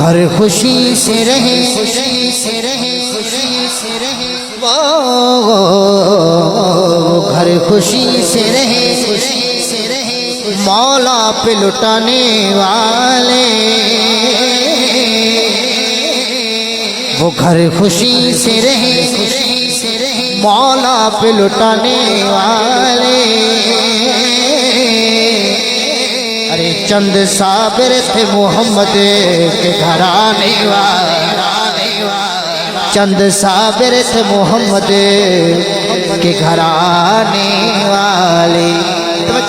घर खुशी से रहे, खुशी से रहे, खुशी से रहे, वो घर खुशी से रहे, खुशी से रहे, मौला पे लुटाने वाले। वो घर खुशी से रहे, खुशी से रहे, मौला पे लुटाने वाले। अरे चंद साबिर थे मोहम्मद के घराने वाले, चंद साबिर थे मोहम्मद के घराने वाले।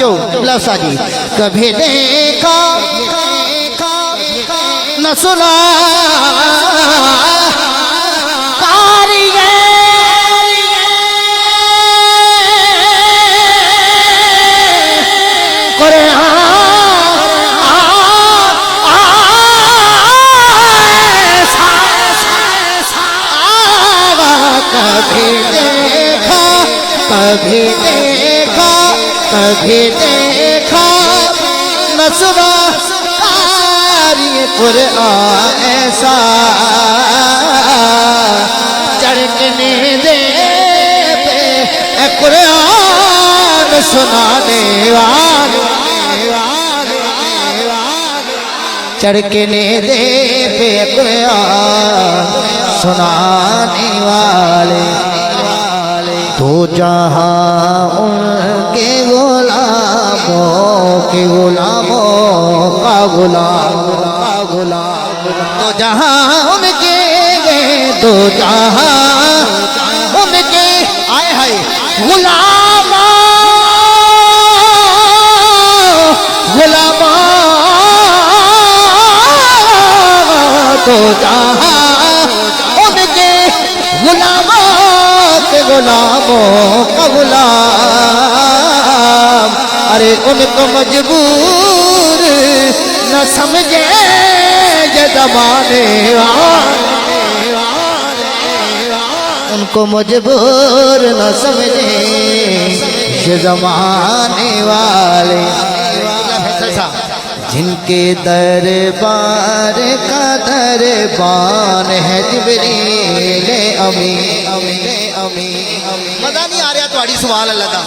तो लफ्ज़ जी कभी देखा न सुना कभी देखा, कभी देखा न सुना कुरान ऐसा, चढ़कने दे पे कुरान सुनाने वाले, चढ़कने दे पे कुरान सुनाने वाले। तो जहाँ उनके गुलामों के गुलामों का गुलाम, तो जहाँ उनके तो जहाँ उनके आए हाय गुलामों गुलामों, तो जहाँ उनके गुलामों गुलामों का गुलाम। अरे उनको मजबूर न समझे ये ज़माने वाले, उनको मजबूर न समझे ये ज़माने वाले। जिनके दरबार का दरबान है जिब्रील अमीन, मज़ा नहीं आ रहा तुम्हारी सवाल अल्लाह दा।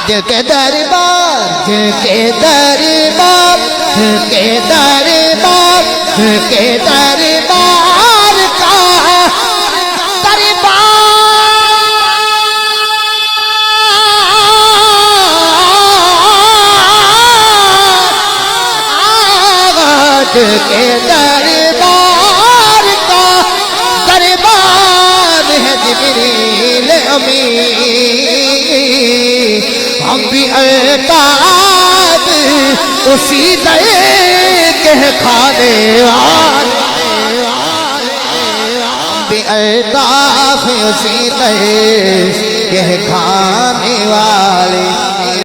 जिनके दरबार, जिनके दरबार, जिनके दरबार, जिनके दरबार का के दरबार का दरबार है जिब्रील अमीन। हम भी अल्ताफ उसी दर के खाने वाले, हम भी अल्ताफ उसी दर के खाने वाले।